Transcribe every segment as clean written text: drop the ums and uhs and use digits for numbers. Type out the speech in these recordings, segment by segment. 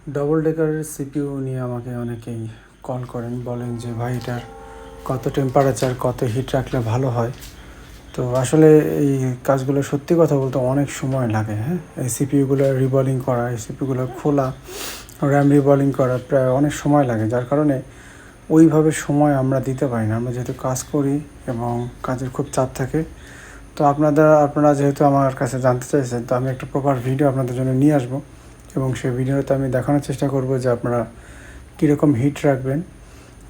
Double ডেকারের CPU নিয়ে আমাকে অনেকেই কল করেন, বলেন যে ভাই এটার কত টেম্পারেচার, কত হিট রাখলে ভালো হয়। তো আসলে এই কাজগুলো সত্যি কথা বলতে অনেক সময় লাগে। হ্যাঁ, এই সিপিইউগুলো রিবলিং করা, এই সিপিইউগুলো খোলা, র্যাম রিবলিং করা প্রায় অনেক সময় লাগে, যার কারণে ওইভাবে সময় আমরা দিতে পারি না। আমরা যেহেতু কাজ করি এবং কাজের খুব চাপ থাকে, তো আপনারা যেহেতু আমার কাছে জানতে চাইছেন, তো আমি একটা প্রপার ভিডিও আপনাদের জন্য নিয়ে আসবো এবং সেই ভিডিওতে আমি দেখানোর চেষ্টা করব যে আপনারা কীরকম হিট রাখবেন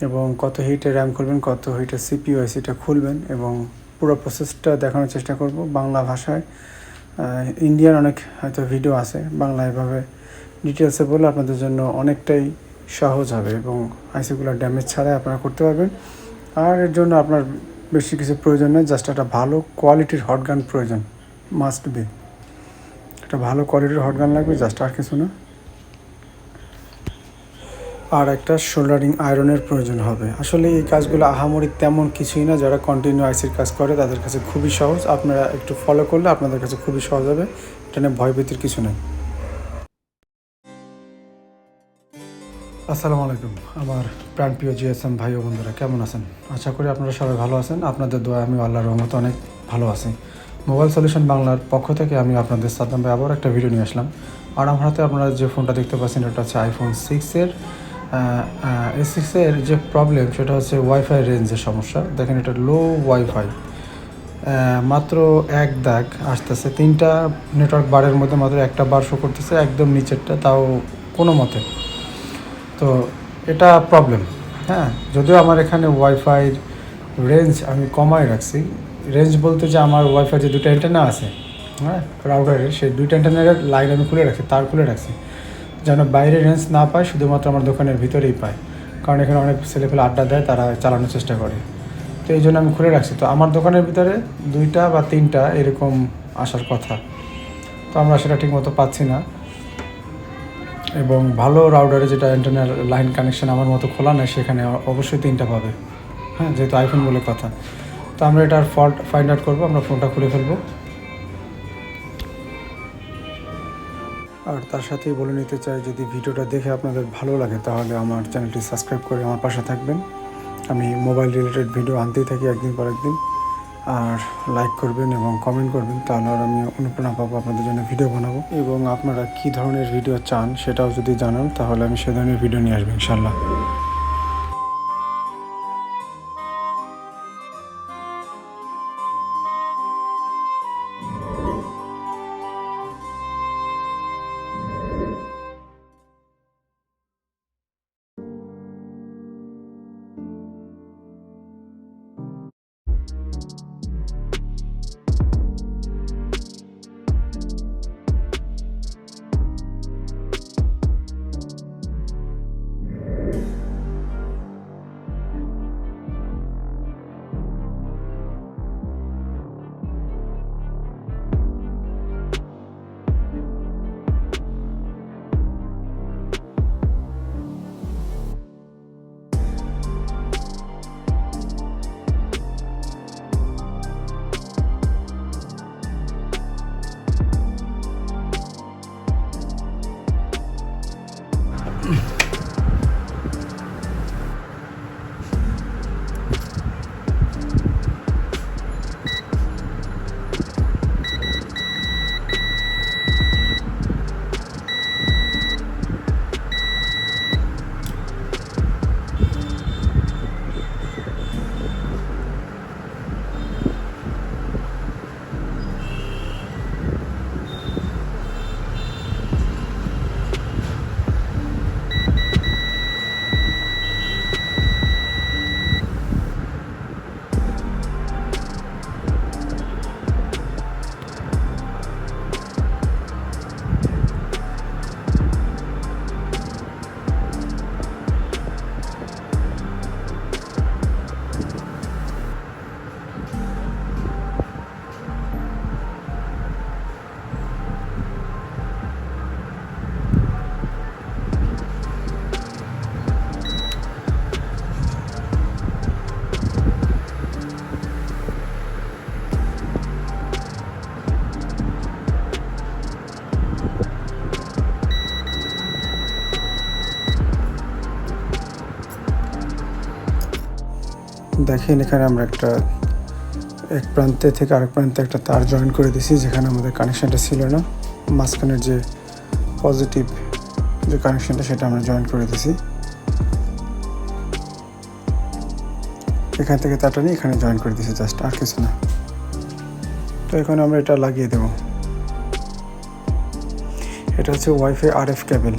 এবং কত হিটে র্যাম খুলবেন, কত হিটে সিপিইউ আইসিটা খুলবেন এবং পুরো প্রসেসটা দেখানোর চেষ্টা করব বাংলা ভাষায়। ইন্ডিয়ান অনেক হয়তো ভিডিও আছে, বাংলা এভাবে ডিটেলসে বলে আপনাদের জন্য অনেকটাই সহজ হবে এবং আইসিগুলো ড্যামেজ ছাড়াই আপনারা করতে পারবেন। আর এর জন্য আপনার বেশি কিছু প্রয়োজন নেই, জাস্ট একটা ভালো কোয়ালিটির হট গান প্রয়োজন, মাস্ট বি একটা ভালো কোয়ালিটির হট গান লাগবে, জাস্ট আর কিছু না। আর একটা শোল্ডারিং আয়রনের প্রয়োজন হবে। আসলে এই কাজগুলো আহামরি তেমন কিছুই না, যারা কন্টিনিউ আইসির কাজ করে তাদের কাছে খুবই সহজ। আপনারা একটু ফলো করলে আপনাদের কাছে খুবই সহজ হবে, এটা নিয়ে ভয়ভীতির কিছু নেই। আসসালামু আলাইকুম আমার প্রাণপ্রিয় এস.এম ভাই ও বন্ধুরা, কেমন আছেন? আশা করি আপনারা সবাই ভালো আছেন। আপনাদের দোয়া আমি আল্লাহর রহমতে অনেক ভালো আছি। মোবাইল সলিউশন বাংলার পক্ষ থেকে আমি আপনাদের সাদ্দাম ভাই আবার একটা ভিডিও নিয়ে আসলাম। আর আমার হাতে আপনারা যে ফোনটা দেখতে পাচ্ছেন এটা হচ্ছে আইফোন 6-এর A6-এর যে প্রবলেম সেটা হচ্ছে ওয়াইফাই রেঞ্জের সমস্যা। দেখেন এটা লো ওয়াইফাই, মাত্র এক দাগ আসতেছে, 3টা নেটওয়ার্ক বারের মধ্যে মাত্র একটা বার শো করতেছে, একদম নিচেরটা, তাও কোনো মতে। তো এটা প্রবলেম। হ্যাঁ, যদিও আমার এখানে ওয়াইফাই রেঞ্জ আমি কমাই রাখছি। রেঞ্জ বলতে যে আমার ওয়াইফাই যে 2টা অ্যান্টেনা আছে, হ্যাঁ, রাউটারের সেই 2টা অ্যান্টেনার লাইন আমি খুলে রাখছি, তার খুলে রাখছি, যেন বাইরে রেঞ্জ না পায়, শুধুমাত্র আমার দোকানের ভিতরেই পায়। কারণ এখানে অনেক ছেলেপেলে আড্ডা দেয়, তারা চালানোর চেষ্টা করে, তো এই জন্য আমি খুলে রাখছি। তো আমার দোকানের ভিতরে 2টা বা 3টা এরকম আসার কথা, তো আমরা সেটা ঠিকমতো পাচ্ছি না। এবং ভালো রাউটারে যেটা ইন্টারনাল লাইন কানেকশন আমার মতো খোলা নেই, সেখানে অবশ্যই 3টা পাবে। হ্যাঁ, যেহেতু আইফোন বলে কথা। তো আমরা এটার ফল্ট ফাইন্ড আউট করবো, আমরা ফোনটা খুলে ফেলবো। আর তার সাথেই বলে নিতে চাই, যদি ভিডিওটা দেখে আপনাদের ভালো লাগে তাহলে আমার চ্যানেলটি সাবস্ক্রাইব করে আমার পাশে থাকবেন। আমি মোবাইল রিলেটেড ভিডিও আনতেই থাকি একদিন পর একদিন। আর লাইক করবেন এবং কমেন্ট করবেন, তাহলে আর আমি অনুপ্রেরণা পাবো আপনাদের জন্য ভিডিও বানাবো। এবং আপনারা কী ধরনের ভিডিও চান সেটাও যদি জানান, তাহলে আমি সে ধরনের ভিডিও নিয়ে আসবো ইনশাল্লাহ। দেখেন এখানে আমরা একটা এক প্রান্তে থেকে আরেক প্রান্তে একটা তার জয়েন করে দিছি, যেখানে আমাদের কানেকশানটা ছিল না। মাঝখানের যে পজিটিভ যে কানেকশানটা সেটা আমরা জয়েন করে দিছি। এখান থেকে তারটা নিয়ে এখানে জয়েন করে দিছি, জাস্ট আর কিছু না। তো এখন আমরা এটা লাগিয়ে দেব। এটা হচ্ছে ওয়াইফাই RF কেবল।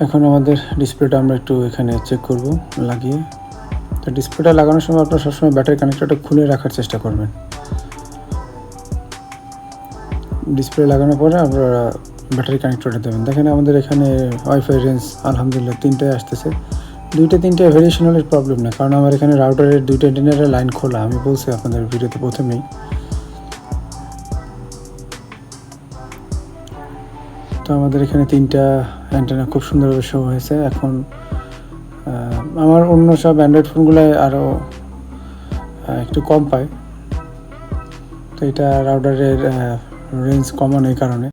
এখন আমাদের ডিসপ্লেটা আমরা একটু এখানে চেক করব লাগিয়ে। তো ডিসপ্লেটা লাগানোর সময় আপনারা সবসময় ব্যাটারি কানেক্টরটা খুলে রাখার চেষ্টা করবেন। ডিসপ্লে লাগানোর পরে আপনারা ব্যাটারি কানেক্টরটা দেবেন। দেখেন আমাদের এখানে ওয়াইফাই রেঞ্জ আলহামদুলিল্লাহ 3টায় আসতেছে। 2টা 3টা ভেরিয়েশনালের প্রবলেম না, কারণ আমার এখানে রাউটারের 2টা অ্যান্টেনার লাইন খোলা, আমি বলছি আপনাদের ভিডিওতে প্রথমেই। তো আমাদের এখানে 3টা অ্যান্টেনা খুব সুন্দরভাবে শো হয়েছে। এখন আমার অন্য সব অ্যান্ড্রয়েড ফোনগুলোয় আরও একটু কম পায়, তো এটা রাউটারের রেঞ্জ কমানো এই কারণে।